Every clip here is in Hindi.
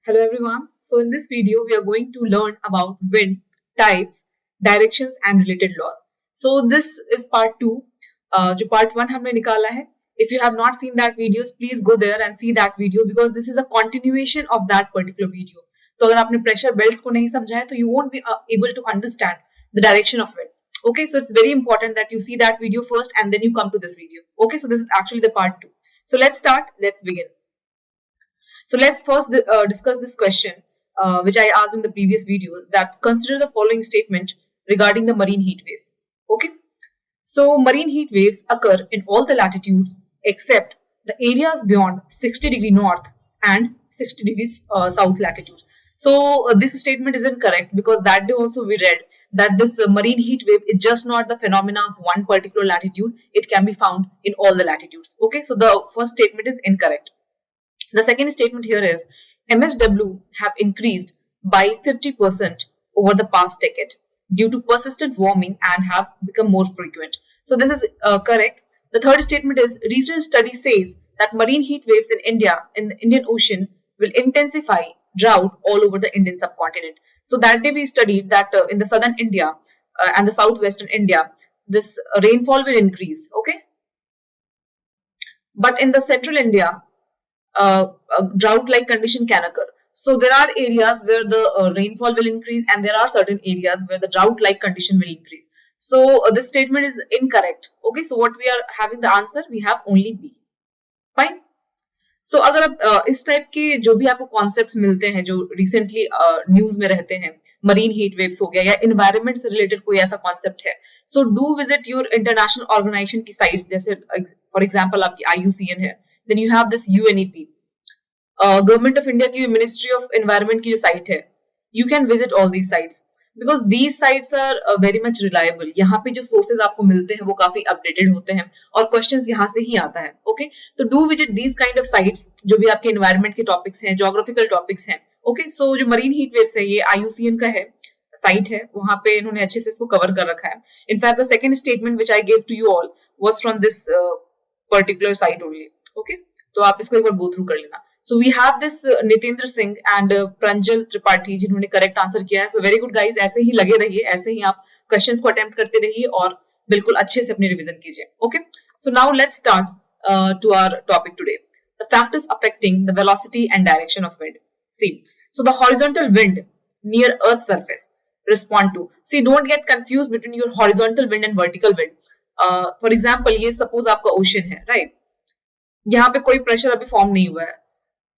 Hello everyone. So in this video, we are going to learn about wind, types, directions and related laws. So this is part 2. जो part 1 हमने निकाला है. If you have not seen that videos, please go there and see that video because this is a continuation of that particular video. तो अगर आपने pressure belts को नहीं समझा है, तो you won't be able to understand the direction of winds. Okay, so it's very important that you see that video first and then you come to this video. Okay, so this is actually the part 2. So let's start. Let's begin. So let's first discuss this question, which I asked in the previous video, that consider the following statement regarding the marine heat waves. Okay. So marine heat waves occur in all the latitudes except the areas beyond 60 degree north and 60 degrees south latitudes. So this statement is incorrect because that day also we read that this marine heat wave is just not the phenomena of one particular latitude. It can be found in all the latitudes. Okay. So the first statement is incorrect. The second statement here is MSW have increased by 50% over the past decade due to persistent warming and have become more frequent. So this is correct. The third statement is recent study says that marine heat waves in India, in the Indian Ocean, will intensify drought all over the Indian subcontinent. So that day we studied that in the southern India and the southwestern India, this rainfall will increase. Okay. But in the central India, a drought-like condition can occur. So there are areas where the rainfall will increase and there are certain areas where the drought-like condition will increase. So this statement is incorrect. Okay, so what we are having the answer, we have only B. Fine. So अगर आप इस टाइप के जो भी आपको कॉन्सेप्ट्स मिलते हैं जो रिसेंटली न्यूज में रहते हैं, मरीन हीट वेव्स हो गया या एनवायरनमेंट से रिलेटेड कोई ऐसा कॉन्सेप्ट है, so do visit your international organisation की साइट्स, जैसे फॉर एग्जांपल आपकी IUCN है, then you have this UNEP, government of India की मिनिस्ट्री ऑफ एनवायरनमेंट की जो साइट है, you can visit all these sites because these sites are very much reliable. यहाँ पे जो सोर्सेज आपको मिलते हैं वो काफी अपडेटेड होते हैं और क्वेश्चंस यहाँ से ही आता है. ओके, तो do visit these kind of sites जो भी आपके एनवायरनमेंट के टॉपिक्स हैं, ज्योग्राफिकल टॉपिक्स हैं. ओके, सो जो मरीन हीट वेव्स है ये IUCN का है, साइट है, वहां पे इन्होंने अच्छे से इसको कवर कर रखा है. In fact the second statement which I give to you all was from this particular site only. Okay, तो आप इसको एक बार गो थ्रू कर लेना. So we have this Nitendra Singh and Pranjal Tripathi जिन्होंने करेक्ट आंसर किया है. सो वेरी गुड गाइज, ऐसे ही लगे रहिए, ऐसे ही आप क्वेश्चंस को अटेम्प्ट करते रहिए और बिल्कुल अच्छे से अपनी रिवीजन कीजिए. Okay, so now let's start to our topic today, the factors affecting the velocity and direction of wind. See, so the horizontal wind near earth surface respond to. See, don't get confused between your horizontal wind and vertical wind. For example, ये suppose आपका ocean है, right? यहाँ पे कोई प्रेशर अभी फॉर्म नहीं हुआ है.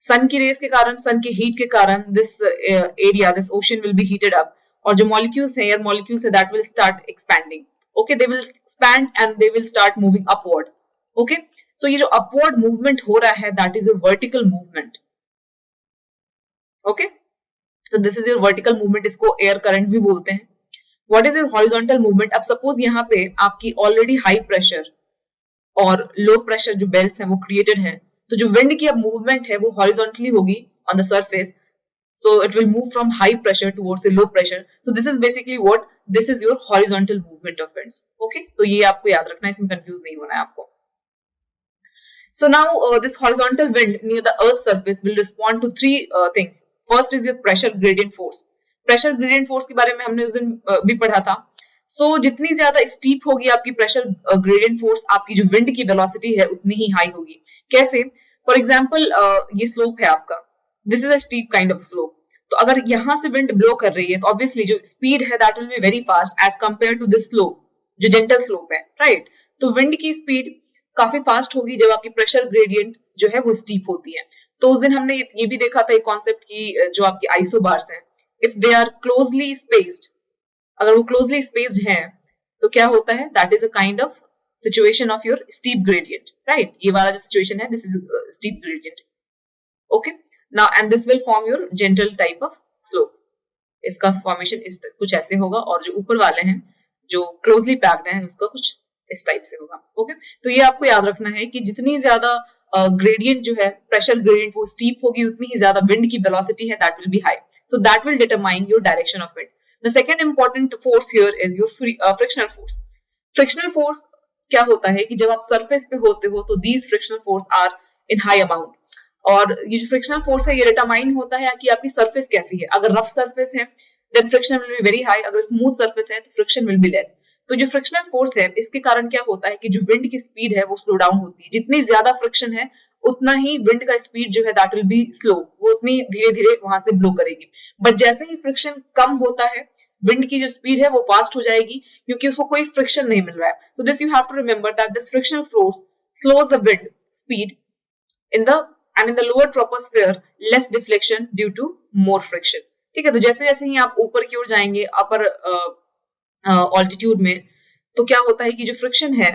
सन की रेस के कारण, सन की हीट के कारण this area, this ocean will be heated up और जो मॉलिक्यूल्स हैं, एयर मॉलिक्यूल्स है, that will start expanding. Okay, they will expand and they will start moving upward. Okay, so ये जो अपवर्ड मूवमेंट हो रहा है that is your vertical movement. Okay, तो this is your vertical movement, इसको एयर करंट भी बोलते हैं. What is your horizontal movement? अब सपोज यहाँ पे आपकी ऑलरेडी हाई प्रेशर और लो प्रेशर जो बेल्ट्स हैं वो क्रिएटेड है, तो जो विंड की अब मूवमेंट है वो हॉरिजॉन्टली होगी on the surface. So it will move from high pressure towards low pressure. So this is basically what, this is your horizontal movement of winds. Okay, तो ये आपको याद रखना है, इसमें कंफ्यूज नहीं होना है आपको. So now this horizontal wind near the earth's surface will respond to three things. First is your pressure gradient force. Pressure gradient force के बारे में हमने उस दिन भी पढ़ा था. So जितनी ज्यादा स्टीप होगी आपकी प्रेशर ग्रेडियंट फोर्स, आपकी जो विंड की वेलोसिटी है उतनी ही हाई होगी. कैसे? फॉर एग्जांपल ये स्लोप है आपका, this is a steep kind of slope. तो अगर यहाँ से विंड ब्लो कर रही है तो ऑब्वियसली जो स्पीड है that will be very fast as compare to this slope जो जेंटल स्लोप है, राइट? तो विंड की स्पीड काफी फास्ट होगी जब आपकी प्रेशर ग्रेडियंट जो है वो स्टीप होती है. तो उस दिन हमने ये भी देखा था एक कॉन्सेप्ट की जो आपकी आइसोबार्स हैं, if they are closely spaced, अगर वो क्लोजली स्पेस्ड हैं तो क्या होता है, that is a kind of situation of your steep gradient, right? ये वाला जो सिचुएशन है, this is steep gradient. Okay, now and this will form your gentle type of slope. इसका फॉर्मेशन इस कुछ ऐसे होगा और जो ऊपर वाले हैं जो क्लोजली पैक्ड हैं उसका कुछ इस टाइप से होगा. ओके, तो ये आपको याद रखना है कि जितनी ज्यादा ग्रेडियंट जो है, प्रेशर ग्रेडियंट वो स्टीप होगी, उतनी ही ज्यादा विंड की वेलोसिटी है that will B high. So that will determine your direction of wind. The second important force here is your frictional force. Frictional force क्या होता है कि जब आप सरफेस पे होते हो तो these frictional force are in high amount. और ये जो फ्रिक्शनल फोर्स है ये डिटरमाइन होता है कि आपकी सरफेस कैसी है। अगर रफ सरफेस है then friction will be very high, अगर स्मूथ सरफेस है तो फ्रिक्शन विल बी लेस। तो जो फ्रिक्शनल फोर्स है इसके कारण क्या होता है कि जो विंड की स्पीड है वो स्लो डाउन होती है। जितनी ज्यादा फ्रिक्शन है उतना ही विंड का स्पीड जो है दैट विल बी स्लो, वो उतनी धीरे धीरे वहां से ब्लो करेगी। बट जैसे ही फ्रिक्शन कम होता है विंड की जो स्पीड है वो फास्ट हो जाएगी क्योंकि उसको कोई फ्रिक्शन नहीं मिल रहा है। तो this you have to remember that this frictional force slows the wind speed in the and in the lower troposphere less deflection due to more friction। ठीक है, तो जैसे जैसे ही आप ऊपर की ओर जाएंगे अपर ऑल्टीट्यूड में, तो क्या होता है कि जो फ्रिक्शन है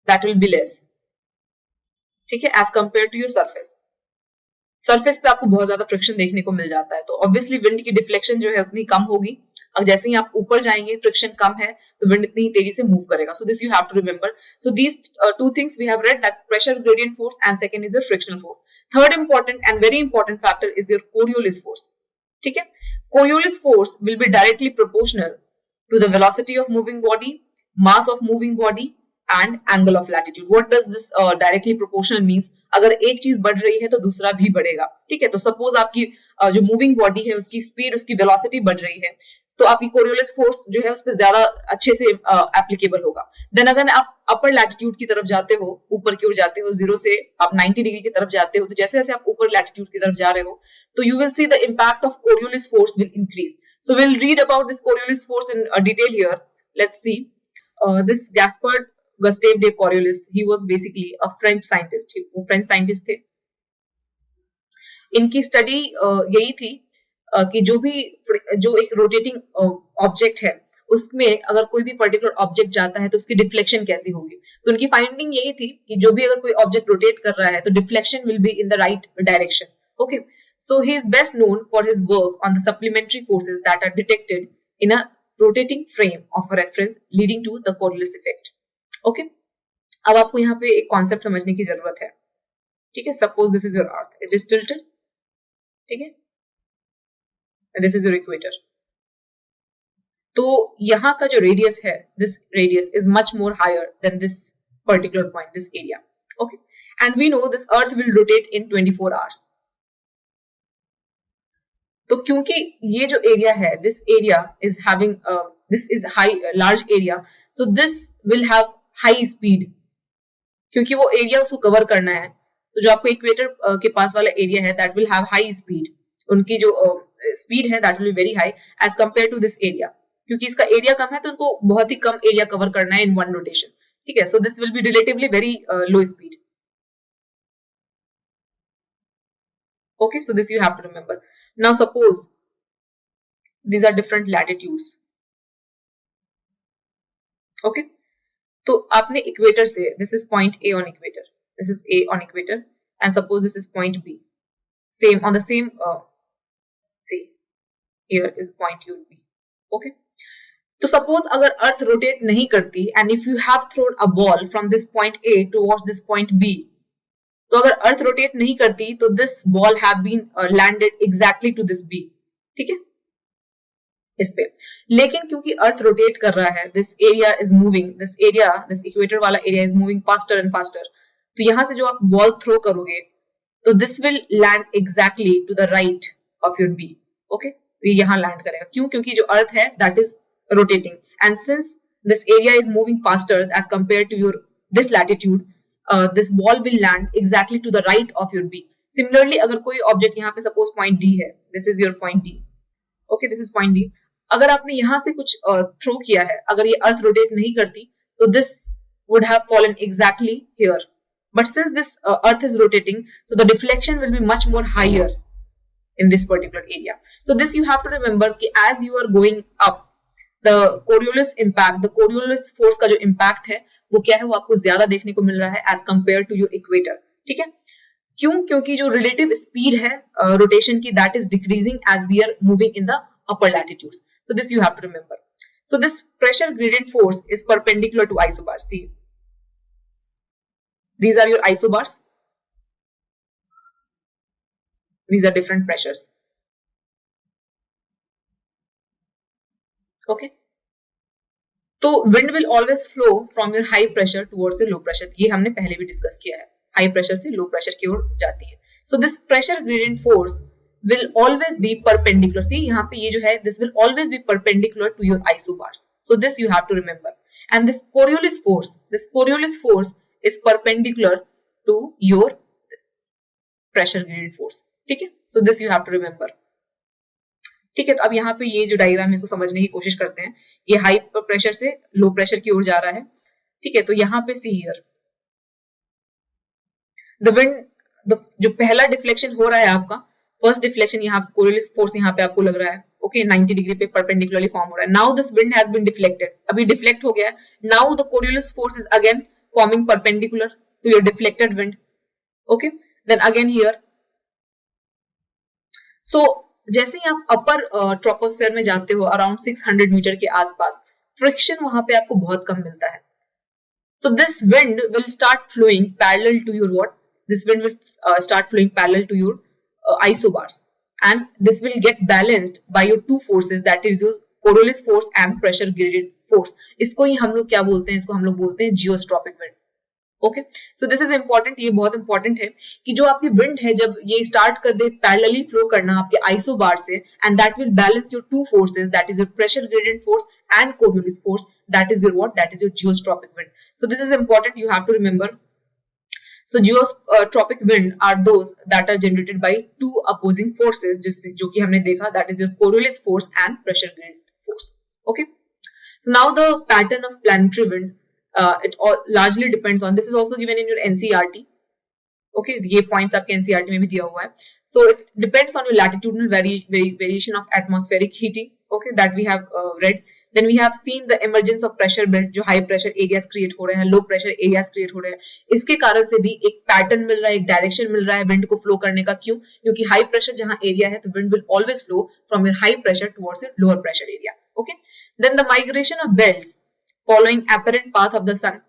दैट विल बी लेस, ठीक है, as compare to your surface. Surface पे आपको बहुत ज्यादा फ्रिक्शन देखने को मिल जाता है, तो ऑब्वियसली विंड की डिफ्लेक्शन जो है उतनी कम होगी। अब जैसे ही आप ऊपर जाएंगे फ्रिक्शन कम है तो विंड इतनी तेजी से मूव करेगा। So this you have to remember. So these two things we have read, that pressure gradient force and second is your frictional force. Third important and very important factor is your Coriolis force. ठीक है, Coriolis force will be directly proportional to the velocity of moving body, mass of moving body and angle of latitude. What does this directly proportional means? अगर एक चीज बढ़ रही है तो दूसरा भी बढ़ेगा। ठीक है, तो सपोज आपकी जो मूविंग बॉडी है उसकी स्पीड, उसकी वेलोसिटी बढ़ रही है तो आपकी कोरियोलिस फोर्स जो है उस पर ज्यादा अच्छे से एप्लीकेबल होगा। देन अगर आप अपर लैटिट्यूड की तरफ जाते हो, ऊपर की ओर जाते हो, 0 से आप 90 डिग्री की तरफ जाते हो, तो जैसे जैसे आप ऊपर लैटिट्यूड की तरफ जा रहे हो तो you will see the impact of Coriolis force will increase. So will read about this Coriolis force in detail here. Let's see this Gaspard Gustave de Coriolis, he was basically a French scientist. वो French scientist थे। इनकी स्टडी यही थी कि जो एक रोटेटिंग ऑब्जेक्ट है उसमें अगर कोई भी पर्टिकुलर ऑब्जेक्ट जाता है तो उसकी डिफ्लेक्शन कैसी होगी। तो उनकी फाइंडिंग यही थी कि जो भी अगर कोई ऑब्जेक्ट रोटेट कर रहा है तो deflection will be in the right direction. Okay, so he is best known for his work on the supplementary forces that are detected in a rotating frame of reference leading to the Coriolis effect. Okay, अब आपको यहाँ पे एक कॉन्सेप्ट समझने की जरूरत है। ठीक है, suppose this is your earth, it is tilted, ठीक है, दिस इज योर इक्वेटर। तो यहाँ का जो रेडियस है, this radius is much more higher than this particular point, this area. Okay, and we know this earth will rotate in 24 hours. तो क्योंकि ये जो एरिया है, this area is having this is high large area, so this will have high speed, क्योंकि वो एरिया उसको कवर करना है। तो जो आपको इक्वेटर के पास वाला एरिया है that will have high speed, उनकी जो स्पीड है that will be very high as compare to this area. क्योंकि इसका एरिया कम है तो उनको बहुत ही कम एरिया कवर करना है इन वन रोटेशन। ठीक है, सो this will B relatively very low speed. Okay, so this you have to remember. Now suppose these are different latitudes. Okay, तो आपने इक्वेटर से, this is point A on equator, this is A on equator, and suppose this is point B, same on the same see here is point U B. Okay, तो suppose अगर अर्थ रोटेट नहीं करती and if you have thrown a ball from this point A towards this point B, तो अगर अर्थ रोटेट नहीं करती तो this ball have been landed exactly to this B. ठीक है, इस पे, लेकिन क्योंकि अर्थ रोटेट कर रहा है, this area is moving, this area, this equator वाला area is moving faster and faster, तो यहां से जो आप बॉल थ्रो करोगे तो this will land exactly to the right of your B. Okay, ये यहां लैंड करेगा। क्यों? क्योंकि जो अर्थ है that is rotating and since this area is moving faster as compare to your this latitude, this ball will land exactly to the right of your B. Similarly, अगर कोई ऑब्जेक्ट यहाँ पे सपोज पॉइंट D है, this is your point D. Okay, this is point D. अगर आपने यहाँ से कुछ थ्रो किया है, अगर ये अर्थ रोटेट नहीं करती तो this would have fallen exactly here. But since this earth is rotating, so the deflection will be much more higher in this particular area. So this you have to remember कि as you are going up, the Coriolis impact, the Coriolis force का जो impact है वो क्या है, वो आपको ज्यादा देखने को मिल रहा है as compare to your equator. ठीक है, क्यों? क्योंकि जो रिलेटिव स्पीड है रोटेशन की that is decreasing as we are moving in the upper latitudes. So this you have to remember. So this pressure gradient force is perpendicular to isobars. See these are your isobars, these are different pressures. Okay, तो wind will always flow from your high pressure towards your low pressure, ये हमने पहले भी डिस्कस किया है। हाई प्रेशर से लो प्रेशर की ओर जाती है. सो this pressure gradient force will always be perpendicular. See यहाँ पे ये जो है, this will always be perpendicular to your isobars. So this you have to remember. And this Coriolis force is perpendicular to your pressure gradient force. ठीक है? So this you have to remember. ठीक है, तो अब यहाँ पे ये जो डायग्राम है इसको समझने की कोशिश करते हैं. ये हाई प्रेशर से लो प्रेशर की ओर जा रहा है. ठीक है, तो यहाँ पे सी हियर द विंड, जो पहला डिफ्लेक्शन हो रहा है आपका, फर्स्ट डिफ्लेक्शन यहाँ कोरियोलिस फोर्स यहाँ पे आपको लग रहा है. ओके, 90 डिग्री पे परपेंडिकुलरली फॉर्म हो रहा है. Now this wind has been deflected, अभी डिफ्लेक्ट हो गया है. Now the Coriolis force is again forming perpendicular to your deflected wind. Okay, then again here. So जैसे ही आप अपर ट्रोपोस्फेयर में जाते हो अराउंड 600 मीटर के आसपास, फ्रिक्शन वहां पे आपको बहुत कम मिलता है. So this wind will start flowing parallel to your what? This wind will start flowing parallel to your isobars, and this will get balanced by your two forces, that is your Coriolis force and pressure gradient force. इसको ही हम लोग क्या बोलते हैं? इसको हम लोग बोलते हैं geostrophic wind. Okay, so this is important. ये बहुत इंपॉर्टेंट है कि जो आपकी विंड है जब ये स्टार्ट कर दे पैरेलली फ्लो करना आपके आइसोबार से, and that will balance your two forces, that is your pressure gradient force and Coriolis force, that is your what? That is your geostrophic wind. So this is important, you have to remember. So geotropic wind are those that are generated by two opposing forces, जो कि हमने देखा, that is your Coriolis force and pressure gradient force. Okay, so now the pattern of planetary wind, it all largely depends on, this is also given in your NCERT. Okay, ये points आपके NCERT में भी दिया हुआ है. So it depends on your latitudinal variation of atmospheric heating. Okay, that we have read. Then we have seen the emergence of pressure belt, जो high pressure areas create हो रहे हैं, low pressure areas create हो रहे हैं. इसके कारण से भी एक पैटर्न मिल रहा है, एक डायरेक्शन मिल रहा है विंड को फ्लो करने का. क्यों? क्योंकि हाई प्रेशर जहां एरिया है तो wind will always flow from your high pressure towards your lower pressure area. Okay, then the migration of belts following apparent path of the sun.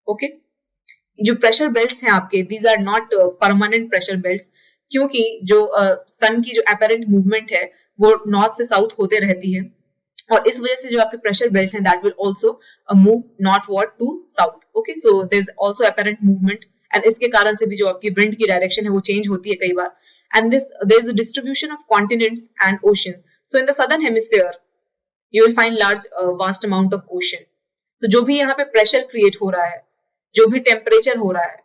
Okay, जो प्रेशर बेल्ट्स हैं आपके, these are not permanent pressure belts, क्योंकि जो सन की जो अपेरेंट मूवमेंट है वो नॉर्थ से साउथ होते रहती है, और इस वजह से जो आपके प्रेशर बेल्ट हैं that will also move northward to south. Okay, so there is also apparent movement, and इसके कारण से भी जो आपकी विंड की डायरेक्शन है वो चेंज होती है कई बार. And this there is a distribution of continents and oceans. So in the southern hemisphere you will find large vast amount of ocean. तो जो भी यहाँ पे प्रेशर क्रिएट हो रहा है, जो भी टेम्परेचर हो रहा है,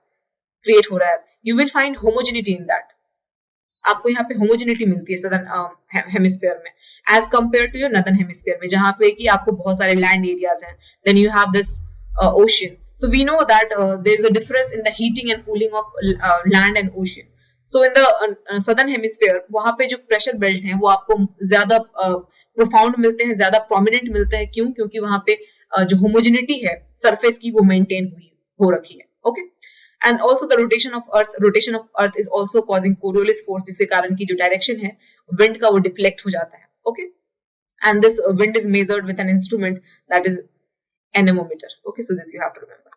क्रिएट हो रहा है, you will find homogeneity in that. आपको यहाँ पे होमोजेनिटी मिलती है सदर्न हेमिस्फीयर में as compare to your northern hemisphere में, जहां पे कि आपको बहुत सारे लैंड एरियाज हैं. Then you have this ocean. So we know that there is a difference in the heating and cooling of land and ocean. So in the southern hemisphere वहां पे जो प्रेशर बेल्ट हैं वो आपको ज्यादा प्रोफाउंड मिलते हैं, ज्यादा प्रोमिनेंट मिलते हैं. क्यों? क्योंकि वहां पे जो होमोजेनिटी है सरफेस की वो मेंटेन हो रखी है. Okay, and also the rotation of earth is also causing Coriolis force, जिसके कारण की जो डायरेक्शन है विंड का वो डिफ्लेक्ट हो जाता है. Okay, and this wind is measured with an instrument that is anemometer. Okay, so this you have to remember.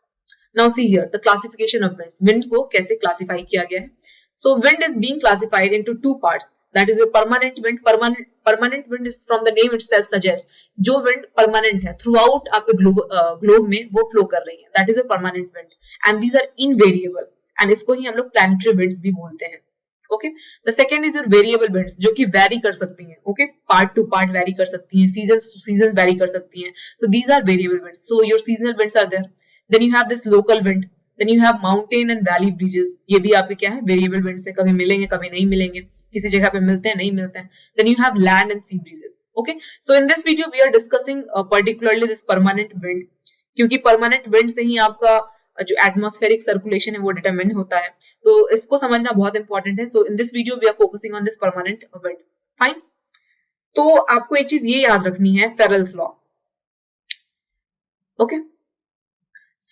Now see here the classification of wind. Wind को कैसे क्लासिफाई किया गया है? So wind is being classified into two parts, that is your permanent wind. Permanent wind is from the name itself suggest, जो wind permanent है throughout आपके globe में वो flow कर रही है, that is your permanent wind. And these are invariable, and इसको ही हम लोग planetary winds भी बोलते हैं. Okay, the second is your variable winds, जो कि vary कर सकती हैं. Okay, part to part vary कर सकती हैं, seasons to seasons vary कर सकती हैं. So these are variable winds. So your seasonal winds are there. Then you have this local wind. Then you have mountain and valley breezes. ये भी आपके क्या है? Variable winds है, कभी मिलेंगे कभी नहीं मिलेंगे, किसी जगह पे मिलते हैं नहीं मिलते हैं. Then you have land and sea breezes. Okay, so in this video we are discussing particularly this permanent wind, क्योंकि permanent wind से ही आपका जो atmospheric circulation है वो determine होता है, तो इसको समझना बहुत important है. So in this video we are focusing on this permanent wind. Fine. तो आपको एक चीज ये याद रखनी है, Farrell's law. Okay,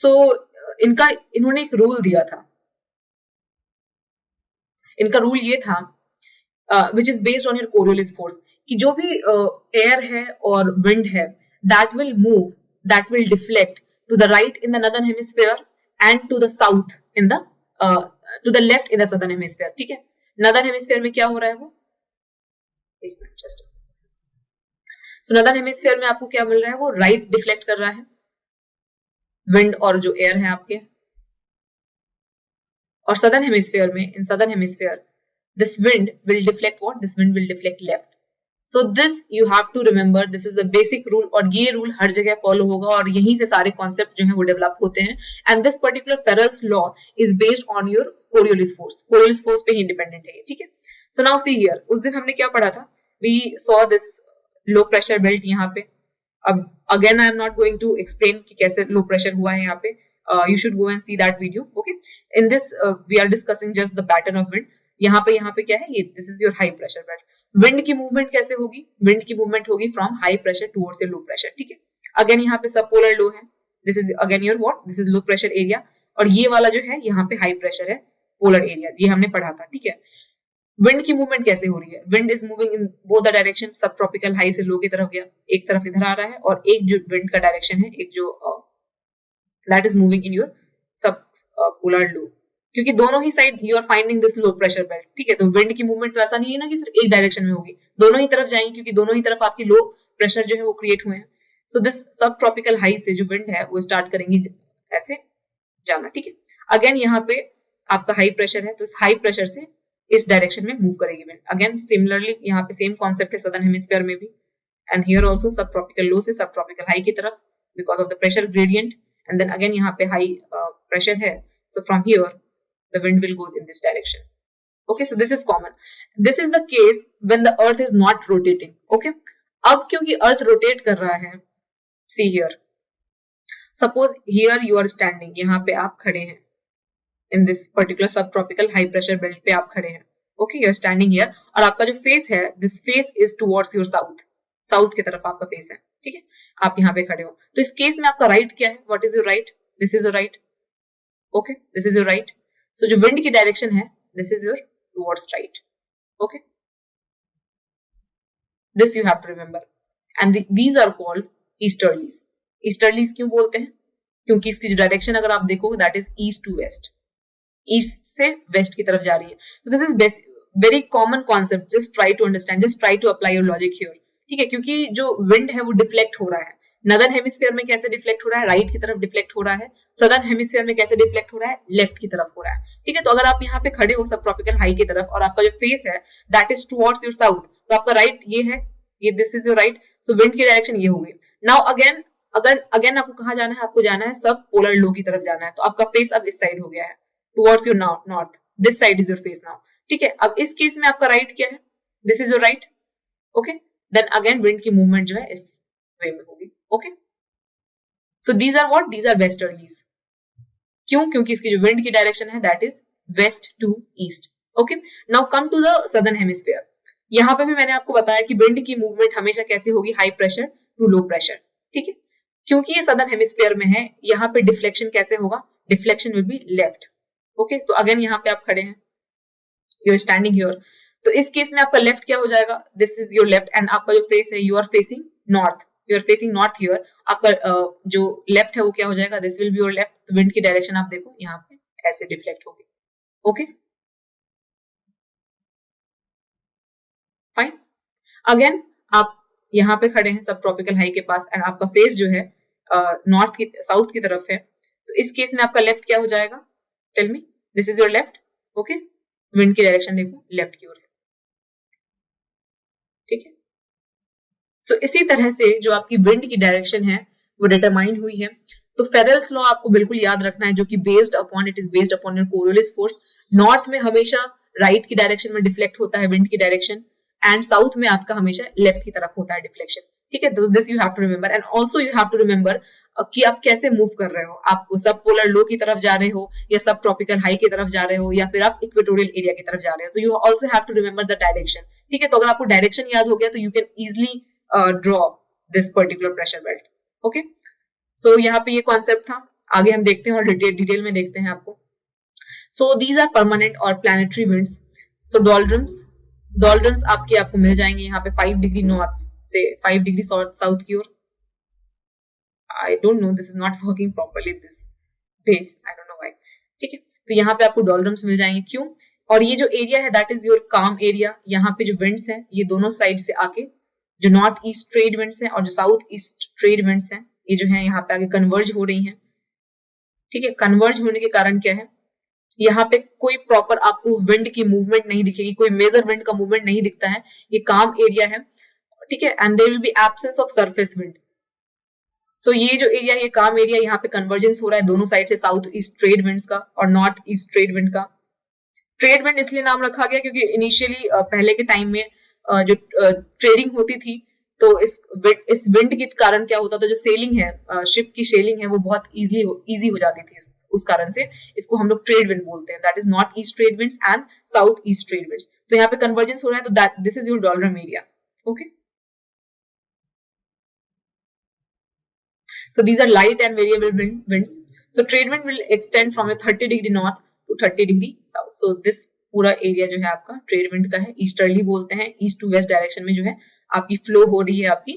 so इन्होंने एक रूल दिया था. इनका रूल ये था which is based on your Coriolis force, कि जो भी air है और wind है that will move, that will deflect to the right in the northern hemisphere and to the south in the to the left in the southern hemisphere. ठीक है, northern hemisphere में क्या हो रहा है वो, एक minute just. so northern hemisphere में आपको क्या मिल रहा है, वो right deflect कर रहा है wind और जो air है आपके, और सदर्न हेमिस्फीयर में, in southern hemisphere this wind will deflect what? This wind will deflect left. So this you have to remember. This is the basic rule और ये rule हर जगह follow होगा और यहीं से सारे concept जो हैं वो develop होते हैं. And this particular Farrell's law is based on your Coriolis force. Coriolis force पे ही independent है ये, ठीक है? So now see here. उस दिन हमने क्या पढ़ा था? We saw this low pressure belt यहाँ पे. अब again I am not going to explain कि कैसे low pressure हुआ है यहाँ पे. You should go and see that video. Okay. In this we are discussing just the pattern of wind. यहाँ पे क्या है ये? This is your high pressure belt. Wind की मूवमेंट कैसे होगी? विंड की मूवमेंट होगी from high pressure towards your low pressure, ठीक है? अगेन यहाँ पे सब पोलर लो है. This is again your what? This is low pressure area और ये वाला जो है यहाँ पे हाई प्रेशर है, पोलर एरिया. ये हमने पढ़ा था, ठीक है? विंड की मूवमेंट कैसे हो रही है? Wind is moving in both the direction. सब ट्रॉपिकल हाई से लो की तरफ गया, एक तरफ इधर आ रहा है और एक जो विंड का डायरेक्शन है, एक जो that is moving in your sub polar low. क्योंकि दोनों ही side you are finding this low pressure belt, ठीक है? तो विंड की मूवमेंट ऐसा नहीं है ना कि सिर्फ एक डायरेक्शन में होगी, दोनों ही तरफ जाएंगी क्योंकि दोनों ही तरफ आपकी लो प्रेशर जो है वो क्रिएट हुए हैं. सो दिस सब ट्रॉपिकल हाई से जो विंड है वो स्टार्ट करेंगी ऐसे जाना, ठीक है? अगेन यहाँ पे आपका हाई प्रेशर है तो इस हाई प्रेशर से इस डायरेक्शन में मूव करेगी विंड. अगेन सिमिलरली यहाँ पे सेम कॉन्सेप्ट है सदर्न हेमिस्फीयर में भी. And here also sub tropical low से सब ट्रॉपिकल हाई की तरफ because of the pressure gradient. And then again यहाँ पे हाई प्रेशर है, so from here the wind will go in this direction. Okay, so this is common. This is the case when the earth is not rotating. Okay, अब क्योंकि earth rotate कर रहा है, see here, suppose here you are standing, यहाँ पे आप खड़े हैं in this particular subtropical high pressure belt पे आप खड़े हैं. Okay, you are standing here और आपका जो face है, this face is towards your south. South की तरफ आपका फेस है, ठीक है? आप यहाँ पे खड़े हो तो इस केस में आपका राइट क्या है? What is your right? This is your right. Okay, this is your right. So जो विंड की डायरेक्शन है, this is your towards right. Okay, this you have to remember. And these are called easterlies. Easterlies क्यों बोलते हैं? क्योंकि इसकी जो डायरेक्शन अगर आप देखोगे that is east to west, east से वेस्ट की तरफ जा रही है. तो this is very common concept. Just try to understand, just try to apply your logic here, ठीक है? क्योंकि जो विंड है वो डिफ्लेक्ट हो रहा है. नदर्न हेमिस्फीयर में कैसे डिफ्लेक्ट हो रहा है? राइट की तरफ डिफ्लेक्ट हो रहा है. सदर्न हेमिस्फीयर में कैसे डिफ्लेक्ट हो रहा है? लेफ्ट की तरफ हो रहा है, ठीक है? तो अगर आप यहाँ पे खड़े हो सब ट्रॉपिकल हाई की तरफ और आपका जो फेस है that is towards your south, तो आपका राइट ये है, ये this is your right. So wind की डायरेक्शन ये होगी. नाउ अगेन अगेन आपको कहाँ जाना है? आपको जाना है सब पोलर लो की तरफ जाना है. तो आपका फेस अब इस साइड हो गया है, towards your north. This side is your face now, ठीक है? अब इस केस में आपका राइट क्या है? This is your right. Okay, then again wind की मूवमेंट जो है इस वे में होगी. Okay, so these are what? These are westerlies. क्यों? क्योंकि इसकी जो विंड की डायरेक्शन है that is west to east. Okay, now come to the southern hemisphere. यहाँ पे भी मैंने आपको बताया कि विंड की मूवमेंट हमेशा कैसे होगी? High pressure to low pressure, ठीक है? क्योंकि ये सदर्न हेमिस्फीयर में है, यहाँ पे डिफ्लेक्शन कैसे होगा? Deflection will be left. Okay, तो अगेन यहाँ पे आप खड़े हैं, यू आर स्टैंडिंग हियर. तो इस केस में आपका लेफ्ट क्या हो जाएगा? This is your left. And आपका जो फेस है you are facing north, you are facing north here. आपका जो लेफ्ट है वो क्या हो जाएगा? This will be your left. तो विंड की डायरेक्शन आप देखो यहाँ पे ऐसे डिफ्लेक्ट होगी. Okay, fine. अगेन आप यहाँ पे खड़े हैं सब ट्रॉपिकल हाई के पास एंड आपका फेस जो है नॉर्थ की साउथ की तरफ है. तो इस केस में आपका लेफ्ट क्या हो जाएगा? Tell me. This is your left. Okay, wind की डायरेक्शन देखो लेफ्ट की ओर है, ठीक है? सो इसी तरह से जो आपकी विंड की डायरेक्शन है वो डिटरमाइन हुई है. तो फेरेल्स लॉ आपको बिल्कुल याद रखना है, जो कि based upon it is based upon your Coriolis force. North में हमेशा राइट की डायरेक्शन में डिफ्लेक्ट होता है विंड की डायरेक्शन एंड साउथ में आपका हमेशा लेफ्ट की तरफ होता है डिफ्लेक्शन, ठीक है? तो this you have to remember. And also you have to remember कि आप कैसे मूव कर रहे हो. आप सब पोलर लो की तरफ जा रहे हो या सब ट्रॉपिकल हाई की तरफ जा रहे हो या फिर आप इक्वेटोरियल एरिया की तरफ जा रहे हो. तो you also have to remember the direction, ठीक है? तो अगर आपको डायरेक्शन याद हो गया तो you can easily draw this particular pressure belt. Okay, so यहाँ पे ये कॉन्सेप्ट था. आगे हम देखते हैं और डिटेल में देखते हैं आपको. सो दीज आर परमानेंट और प्लैनेटरी विंड्स. सो डॉल्ड्रम्स आपको मिल जाएंगे यहाँ पे 5 डिग्री नॉर्थ से 5 डिग्री साउथ की ओर. I don't know, this is not working properly this day, I don't know why, ठीक है? तो यहाँ पे आपको डॉल्ड्रम्स मिल जाएंगे. क्यों? और ये जो एरिया है दैट इज योर काम एरिया. यहाँ पे जो विंड्स हैं ये दोनों साइड से आके जो नॉर्थ ईस्ट ट्रेड विंड्स हैं और जो साउथ ईस्ट ट्रेड विंड्स हैं ये जो है यहाँ पे आगे कन्वर्ज हो रही हैं, ठीक है? कन्वर्ज होने के कारण क्या है? यहाँ पे कोई प्रॉपर आपको विंड की मूवमेंट नहीं दिखेगी, कोई मेजर विंड का मूवमेंट नहीं दिखता है, ये काम एरिया है, ठीक है। And there will be absence of surface wind. So ये जो एरिया, ये काम एरिया, यहाँ पे कन्वर्जेंस हो रहा है दोनों साइड से, साउथ ईस्ट ट्रेड विंड्स का और नॉर्थ ईस्ट ट्रेड विंड का। ट्रेड विंड इसलिए नाम रखा गया क्योंकि इनिशियली पहले के टाइम में जो ट्रेडिंग होती थी, तो इस विंड के कारण क्या होता था, जो सेलिंग है, शिप की सेलिंग है, वो बहुत इजी हो जाती थी। उस कारण से इसको हम लोग ट्रेड विंड बोलते हैं। That is north east trade winds and south east trade winds. तो यहाँ पे कन्वर्जेंस हो रहा है, तो that this is your doldrum area. Okay, so these are light and variable winds. So trade wind will extend from a 30 degree north to 30 degree south. So this पूरा एरिया जो है आपका ट्रेड विंड का है, ईस्टर्ली बोलते हैं, ईस्ट टू वेस्ट डायरेक्शन में जो है आपकी फ्लो हो रही है आपकी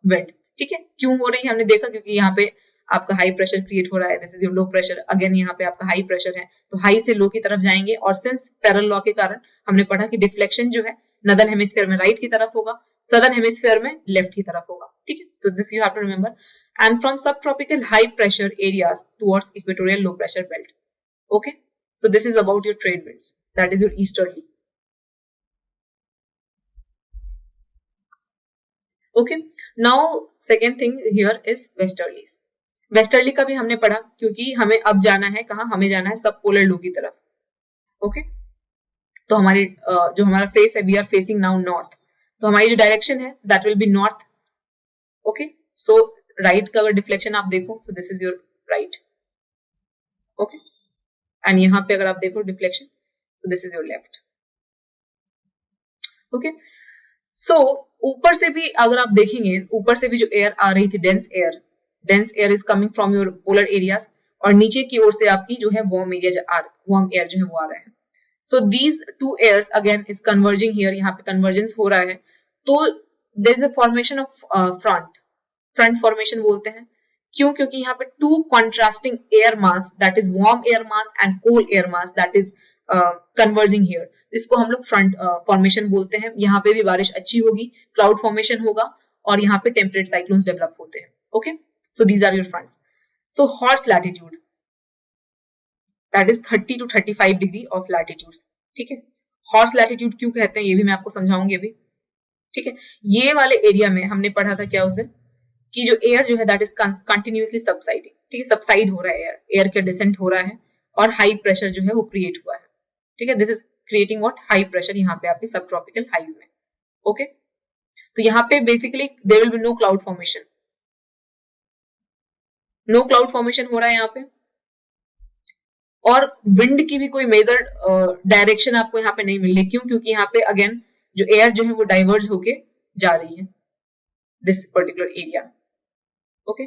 विंड, ठीक है। क्यों हो रही है हमने देखा, क्योंकि यहाँ पे आपका हाई प्रेशर क्रिएट हो रहा है, this is your low pressure, again यहाँ पे आपका हाई प्रेशर है, तो हाई से लो की तरफ जाएंगे, और सिंस पैरेलल लॉ के कारण हमने पढ़ा कि डिफ्लेक्शन जो है नदर्न हेमिस्फीयर में राइट की तरफ होगा, सदर्न हेमिस्फीयर में लेफ्ट की तरफ होगा, ठीक है। तो this you have to remember. And from sub tropical high pressure areas towards equatorial low pressure belt. Okay, so this is about your trade winds, that is your easterly. Okay, now second thing here is westerlies. Westerly का भी हमने पढ़ा, क्योंकि हमें अब जाना है कहाँ, हमें जाना है सब पोलर लो की तरफ। ओके, तो हमारी जो हमारा फेस है, we are facing now north, तो हमारी जो डायरेक्शन है that will be north. Okay, so right का अगर डिफ्लेक्शन आप देखो, so this is your right. Okay, and यहाँ पे अगर आप देखो deflection, so this is your left. Okay, so ऊपर से भी अगर आप देखेंगे, ऊपर से भी जो एयर आ रही थी, dense air is coming from your polar areas, और नीचे की ओर से आपकी जो है वार्म एयर जो है वो आ रहा है। So these two airs again is converging here, यहाँ पे कन्वर्जेंस हो रहा है, तो there is a formation of front formation बोलते हैं। क्यों? क्योंकि यहाँ पे two contrasting air mass, that is warm air mass and cold air mass, that is converging here, इसको हम लोग फ्रंट फॉर्मेशन बोलते हैं। यहाँ पे भी बारिश अच्छी होगी, क्लाउड फॉर्मेशन होगा, और यहाँ पे टेम्परेट साइक्लोन्स डेवलप होते हैं। Okay, so these are your fronts. So horse latitude, that is 30 to 35 degree of latitude, ठीक है। हॉर्स लैटिट्यूड क्यों कहते हैं ये भी मैं आपको समझाऊंगी अभी, ठीक है। ये वाले एरिया में हमने पढ़ा था क्या उस दिन, कि जो एयर जो है दैट इज कंटिन्यूअसली सबसाइडिंग, ठीक है, सबसाइड हो रहा है, एयर का डिसेंट हो रहा है, और हाई प्रेशर जो है वो क्रिएट हुआ है, ठीक है। This is creating what, high pressure, यहाँ पे आपके सब ट्रॉपिकल हाइज में। ओके, तो यहाँ पे basically there will be no cloud formation, no cloud formation हो रहा है यहाँ पे, और विंड की भी कोई मेजर डायरेक्शन आपको यहाँ पे नहीं मिल रही। क्यों? क्योंकि यहाँ पे अगेन जो एयर जो है वो डाइवर्ज होके जा रही है this particular area. Okay,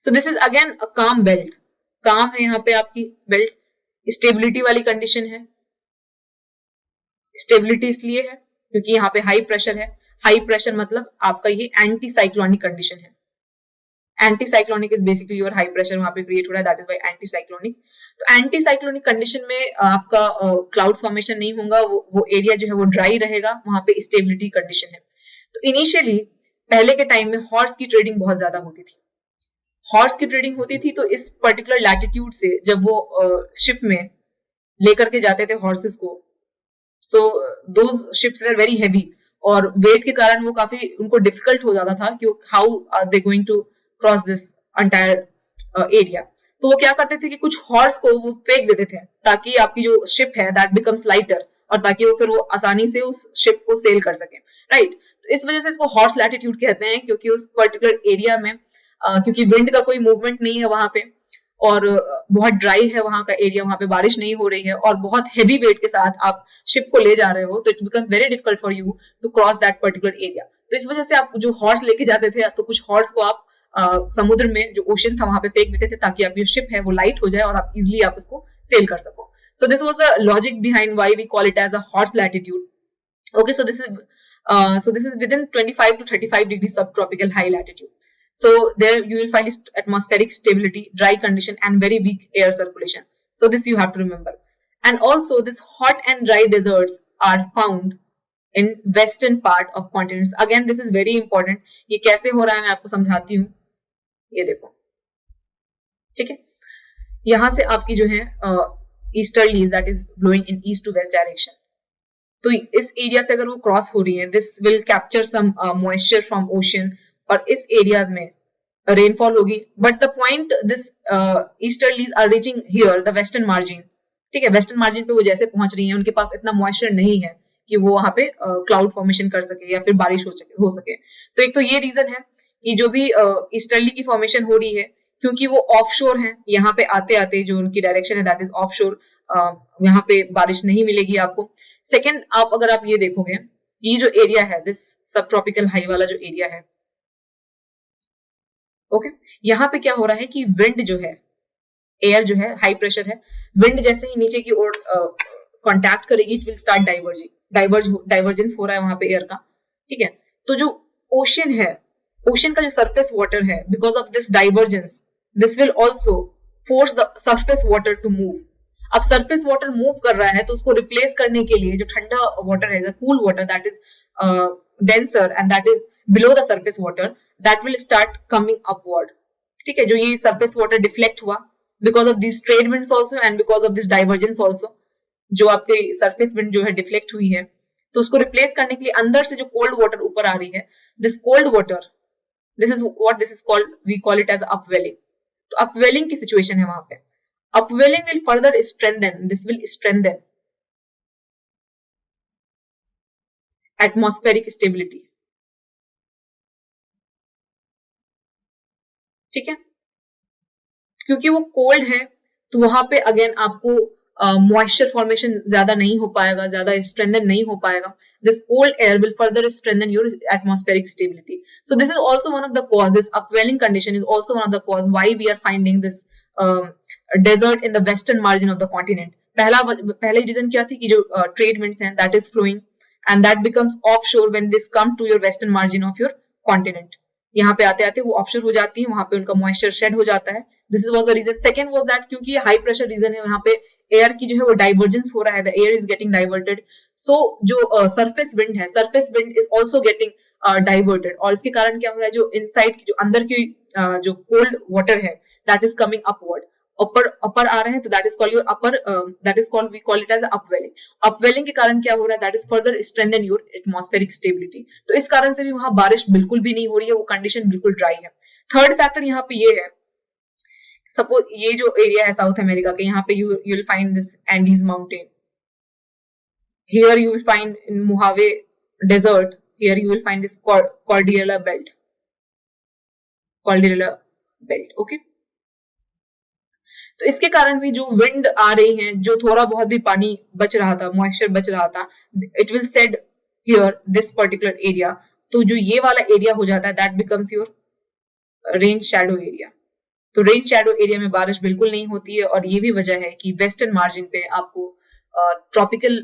so this is again a काम बेल्ट, काम है यहाँ पे आपकी बेल्ट, स्टेबिलिटी वाली कंडीशन है। स्टेबिलिटी इसलिए है क्योंकि यहाँ पे हाई प्रेशर है, हाई प्रेशर मतलब आपका ये एंटी साइक्लोनिक कंडीशन है। Anti cyclonic is basically your high pressure वहां पे क्रिएट हो रहा है, that is why anti cyclonic. तो एंटी साइक्लोनिक कंडीशन में आपका क्लाउड फॉर्मेशन नहीं होगा, वो एरिया जो है वो ड्राई रहेगा, वहां पे स्टेबिलिटी कंडीशन है। तो इनिशियली पहले के टाइम में हॉर्स की ट्रेडिंग बहुत ज्यादा होती थी, हॉर्स की ट्रेडिंग होती थी, तो इस पर्टिकुलर लैटिट्यूड से जब वो शिप में लेकर के जाते थे हॉर्सेस को, so those ships were very heavy, और वेट के कारण वो काफी उनको डिफिकल्ट हो जाता था कि how are they going to cross this entire area. तो वो क्या करते थे कि कुछ हॉर्स को वो फेंक देते थे, ताकि आपकी जो शिप है दैट बिकम्स लाइटर, और ताकि वो फिर वो आसानी से उस शिप को सेल कर सके, राइट। तो इस वजह से इसको हॉर्स लैटिट्यूड कहते हैं, क्योंकि उस पर्टिकुलर एरिया में क्योंकि विंड का कोई मूवमेंट नहीं है वहां पे, और बहुत ड्राई है वहां का एरिया, वहां पे बारिश नहीं हो रही है, और बहुत हैवी वेट के साथ आप शिप को ले जा रहे हो, तो it becomes very difficult for you to cross that particular area. तो इस वजह से आप जो हॉर्स लेके जाते थे, तो कुछ हॉर्स को आप समुद्र में जो ओशन था वहां पे फेंक देते थे, ताकि आपकी शिप है वो लाइट हो जाए और आप इजिली आप उसको सेल कर सको। So this was the logic behind why we call it as a horse latitude. Okay, so this is within 25 to 35 degrees subtropical high latitude. So there you will find atmospheric stability, dry condition, and very weak air circulation. So this you have to remember. And also this hot and dry deserts are found in western part of continents. Again, this is very important. ये कैसे हो रहा है मैं आपको समझाती हूँ, ये देखो, ठीक है। यहाँ से आपकी जो है easterly that is blowing in east to west direction, तो इस एरिया से अगर वो क्रॉस हो रही है, this will capture some moisture from ocean, और इस एरियाज में रेनफॉल होगी. But the point this easterlies are reaching here the western margin. ठीक है, वेस्टर्न मार्जिन पे वो जैसे पहुंच रही है, उनके पास इतना मॉइस्चर नहीं है कि वो वहां पे क्लाउड फॉर्मेशन कर सके या फिर बारिश हो सके. तो एक तो ये रीजन है कि जो भी ईस्टर्ली की फॉर्मेशन हो रही है, क्योंकि वो ऑफशोर है, यहाँ पे आते आते जो उनकी डायरेक्शन है दैट इज ऑफशोर, यहाँ पे बारिश नहीं मिलेगी आपको. सेकेंड, अगर आप ये देखोगे, ये जो एरिया है दिस सब ट्रॉपिकल हाई वाला जो एरिया है, ओके, यहाँ पे क्या हो रहा है कि विंड जो है, एयर जो है हाई प्रेशर है, विंड जैसे ही नीचे की ओर कांटेक्ट करेगी इट विल स्टार्ट डाइवर्जेंस हो रहा है वहां पे एयर का. ठीक है, तो जो ओशन है, ओशन का जो सरफेस वाटर है, because of this divergence this will also force the surface water to move. अब सरफेस वाटर मूव कर रहा है तो उसको रिप्लेस करने के लिए जो ठंडा वाटर है, the cool water that is denser and that is below the surface water, that will start coming upward. ठीक है, जो ये सरफेस वाटर डिफ्लेक्ट हुआ because of this trade winds also and because of this divergence also, जो आपके सरफेस विंड जो है डिफ्लेक्ट हुई है, तो उसको रिप्लेस करने के लिए अंदर से जो कोल्ड वाटर ऊपर आ रही है, this cold water, this is what this is called, we call it as upwelling. तो अपवेलिंग की सिचुएशन है वहां पे. Upwelling will further strengthen, this will strengthen atmospheric stability. ठीक है, क्योंकि वो कोल्ड है तो वहां पे अगेन आपको मॉइस्चर फॉर्मेशन ज्यादा नहीं हो पाएगा, ज्यादा स्ट्रेंथन नहीं हो पाएगा. This cold air will further strengthen your atmospheric stability. So this is also one of the cause, this upwelling condition is also one of the cause why we are finding this desert in the western margin of the continent. पहले रीजन क्या थी कि जो ट्रेड विंड्स हैं that is flowing and that becomes off shore when this come to your western margin of your continent. यहाँ पे आते आते वो ऑफशोर हो जाती है, वहां पे उनका मॉइस्चर शेड हो जाता है. This was the reason. Second was that क्योंकि हाई प्रेशर रीजन है, वहां पे एयर की जो है वो डाइवर्जेंस हो रहा है, the air is getting diverted. So जो सरफेस विंड है, surface wind is also getting diverted, और इसके कारण क्या हो रहा है, जो इनसाइड की जो अंदर की जो कोल्ड वाटर है दैट इज कमिंग अपवर्ड, अपर आ रहे हैं, तो that is called your upper, that is called, we call it as upwelling. Upwelling के कारण क्या हो रहा है, that is further strengthen your atmospheric stability. तो इस कारण से भी वहां बारिश बिल्कुल भी नहीं हो रही है, वो कंडीशन बिल्कुल ड्राई है. थर्ड फैक्टर यहाँ पे ये है, सपोज ये जो एरिया है साउथ अमेरिका के, यहाँ पे you will find this Andes mountain, here you will find in Mojave desert, here you will find this Cordillera belt, Cordillera belt. Okay, तो इसके कारण भी जो विंड आ रही है, जो थोड़ा बहुत भी पानी बच रहा था, मॉइस्चर बच रहा था, it will said here this particular area. तो जो ये वाला एरिया हो जाता है that becomes your rain shadow area. तो रेन शैडो एरिया में बारिश बिल्कुल नहीं होती है, और ये भी वजह है कि वेस्टर्न मार्जिन पे आपको tropical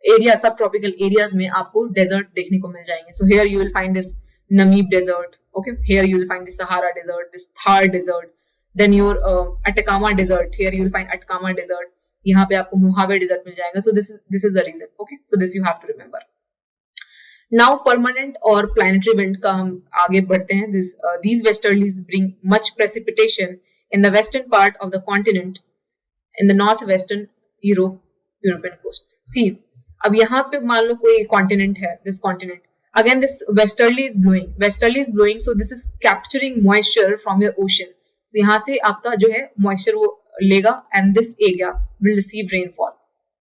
area, sub tropical areas में आपको डेजर्ट देखने को मिल जाएंगे. So here you will find this Namib desert, okay, here you will find this Sahara desert, this Thar desert, then your Atacama desert, here you will find Atacama desert, यहाँ पे आपको मोहावे डेजर्ट मिल जाएगा. so this is the reason. okay, so this you have to remember. now permanent और planetary wind का हम आगे बढ़ते हैं. These westerlies bring much precipitation in the western part of the continent, in the northwestern European coast. see, अब यहाँ पे मान लो कोई continent है, this continent, again this westerly is blowing, so this is capturing moisture from your ocean. तो यहाँ से आपका जो है मॉइस्चर वो लेगा and this area will receive rainfall.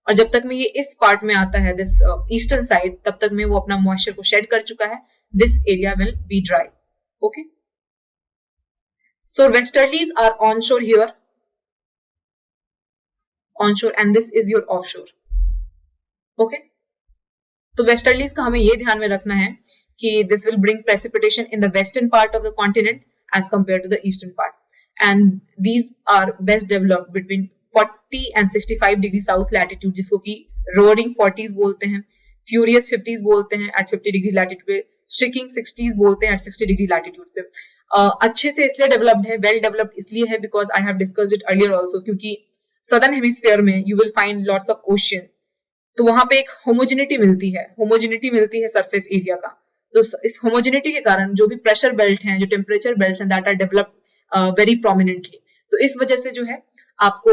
और जब तक में ये इस पार्ट में आता है, दिस ईस्टर्न साइड, तब तक में वो अपना मॉइस्चर को शेड कर चुका है. This area will be dry. Okay, so westerlies are onshore here, onshore, and this is your offshore. Okay, तो वेस्टर्लीज का हमें ये ध्यान में रखना है कि this will bring precipitation in the western part of the continent as compare to the eastern part. And these are best developed between 40 and 65 degree south latitude, जिसको कि roaring 40s बोलते हैं, furious 50s बोलते हैं at 50 degree latitude पे, streaking 60s बोलते हैं at 60 degree latitude पे. अच्छे से इसलिए डेवलप्ड है, वेल डेवलप्ड इसलिए है because I have discussed it earlier also, क्योंकि सदर्न हेमिस्फीयर में you will find lots of ocean, तो वहां पे एक होमोजिनिटी मिलती है सरफेस एरिया का. तो इस होमोजिनिटी के कारण जो भी प्रेशर बेल्ट हैं, जो टेम्परेचर बेल्ट हैं, that are developed very prominently. तो इस वजह से जो है आपको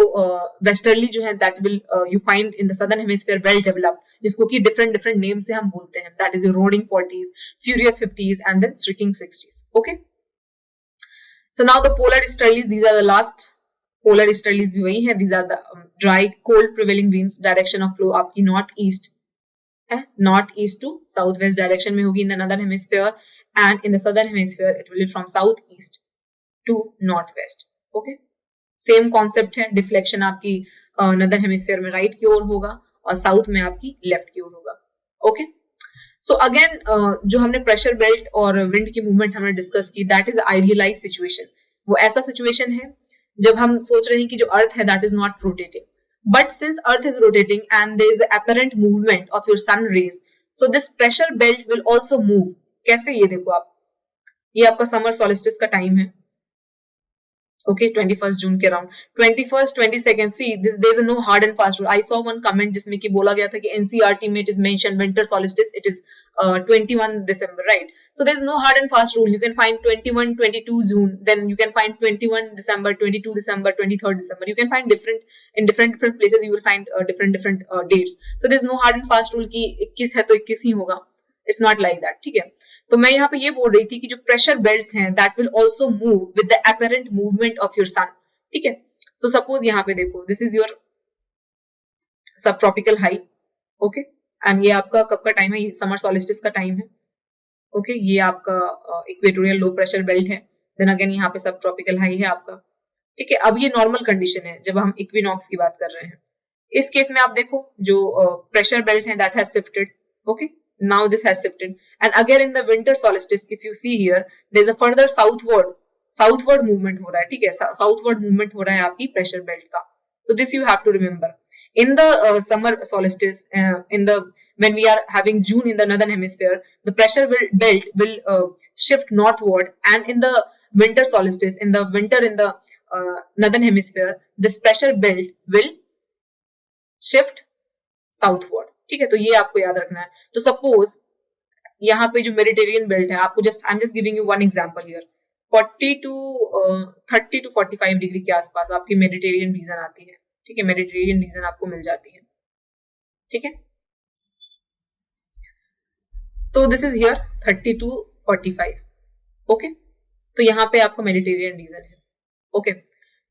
वेस्टर्ली जो है that will you find in the southern hemisphere well developed, जिसको कि डिफरेंट डिफरेंट नेम से हम बोलते हैं, that is your roaring 40s, furious 50s and then striking 60s. Okay, so now the polar easterlies, these are the last. Polar easterlies भी वही है, these are the dry cold prevailing winds. Direction of flow आपकी नॉर्थ ईस्ट है, north east to south west direction में होगी in the northern hemisphere, and in the southern hemisphere it will be from south east to north west. Okay, same concept है, डिफ्लेक्शन आपकी नॉर्दर्न हेमिस्फीयर में राइट की ओर होगा और साउथ में आपकी लेफ्ट की ओर होगा. ओके, सो अगेन जो हमने प्रेशर बेल्ट और विंड की मूवमेंट हमने डिस्कस की, दैट इज आइडियलाइज सिचुएशन. वो ऐसा सिचुएशन है जब हम सोच रहे हैं कि जो अर्थ है that is not rotating, but since earth is rotating and there is apparent movement of your sun rays, so this pressure belt will also move. कैसे, ये देखो आप, ये आपका समर सॉलिस्टिस का टाइम है. Okay, 21st जून के around, 21st 22nd. See, there is no hard and fast rule. I saw one comment जिसमें कि बोला गया था कि NCERT में it is mentioned winter solstice, it is 21 December, right? So there is no hard and fast rule. You can find 21, 22 June, then you can find 21 December, 22 December, 23rd December. You can find different places. You will find different dates. So there is no hard and fast rule कि 21 है तो 21 ही होगा. It's not like that. ठीक है, तो मैं यहाँ पे ये बोल रही थी कि जो प्रेशर बेल्ट हैं that will also move with the apparent movement of your सन. ठीक है, तो सपोज यहाँ पे देखो, दिस इज योर सब ट्रॉपिकल हाई. ओके, एंड ये आपका कब का टाइम है, ये समर सॉलिस्टिस का टाइम है. ओके, ये आपका इक्वेटोरियल लो प्रेशर बेल्ट है. देन अगेन यहाँ पे सब ट्रॉपिकल हाई है आपका. ठीक है, अब ये नॉर्मल कंडीशन है जब हम इक्विनॉक्स की बात कर रहे हैं. इस केस में आप देखो जो प्रेशर बेल्ट है that has shifted. Okay, now this has shifted, and again in the winter solstice if you see here there is a further southward movement हो रहा है. ठीक है, southward movement हो रहा है आपकी pressure belt का. So this you have to remember. In the summer solstice, when we are having June in the northern hemisphere, the pressure belt will shift northward, and in the winter solstice, in the winter in the northern hemisphere, this pressure belt will shift southward. ठीक है, तो ये आपको याद रखना है. तो सपोज यहाँ पे जो मेडिटेरियन बेल्ट है, आपको I am just giving you one example here, 30 to 45 degree के आसपास आपकी मेडिटेरियन रीजन आती है. ठीक है, मेडिटेरियन रीजन आपको मिल जाती है. ठीक है, तो this is here 30 to 45. Okay, तो यहाँ पे आपका मेडिटेरियन रीजन है. Okay,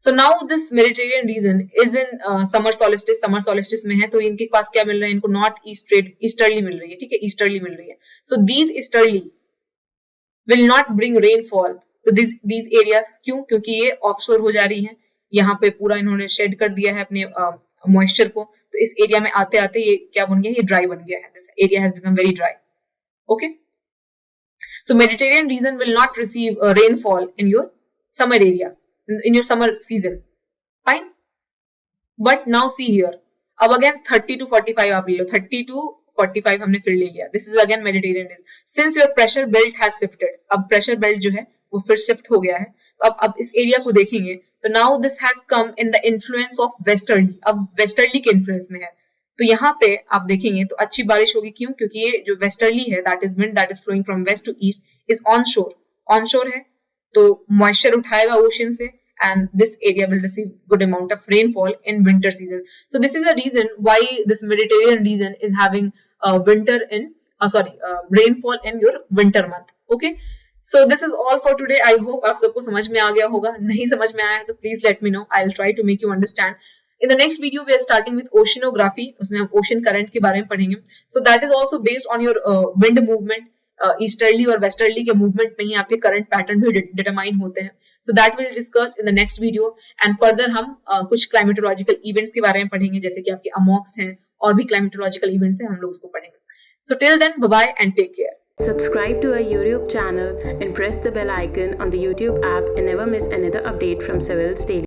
so now this Mediterranean region is in summer solstice में है, तो इनके पास क्या मिल रहा है, इनको नॉर्थ ईस्ट ट्रेड ईस्टर्ली मिल रही है. ठीक है, ईस्टर्ली मिल रही है. so these easterly will not bring rainfall to these areas. क्यों? क्योंकि ये ऑफशोर हो जा रही है, यहाँ पे पूरा इन्होंने शेड कर दिया है अपने मॉइस्चर को, तो इस एरिया में आते आते ये क्या बन गया, ये ड्राई बन गया है. This area has become very dry. Okay, so Mediterranean region will not receive rainfall in your summer area, in your summer season. Fine, but now see here, अब again 30 to 45 आप ले लो, 30 to 45 हमने फिर ले लिया. This is again Mediterranean region. Since your pressure belt has shifted, अब pressure belt जो है वो फिर शिफ्ट हो गया है. तो अब इस एरिया को देखेंगे तो now this has come in the influence of westerly. अब westerly के इन्फ्लुएंस में है, तो यहाँ पे आप देखेंगे तो अच्छी बारिश होगी. क्यों? क्योंकि ये जो वेस्टर्ली है that is wind that is flowing from west to east is onshore है, तो मॉइस्चर उठाएगा ओशन से, and this area will receive good amount of rainfall in winter season. So this is the reason why this Mediterranean region is having rainfall in your winter month. Okay, so this is all for today. I hope आप सबको समझ में आ गया होगा. नहीं समझ में आया है तो please let me know. I'll try to make you understand. In the next video we are starting with oceanography. उसमें हम ocean current के बारे में पढ़ेंगे. So that is also based on your wind movement. Easterly और वेस्टर्ली के मूवमेंट में ही आपके करंट पैटर्न भी डिटरमाइन होते हैं. So that will discuss in the next video, and further हम कुछ क्लाइमेटोलॉजिकल इवेंट्स के बारे में पढ़ेंगे, जैसे कि आपके अमॉक्स हैं और भी क्लाइमेटोलॉजिकल इवेंट्स हैं, हम लोग उसको पढ़ेंगे. So till then, bye bye and take care. Subscribe to our YouTube channel and press the bell icon on the YouTube app and never miss another update from Civil's Daily.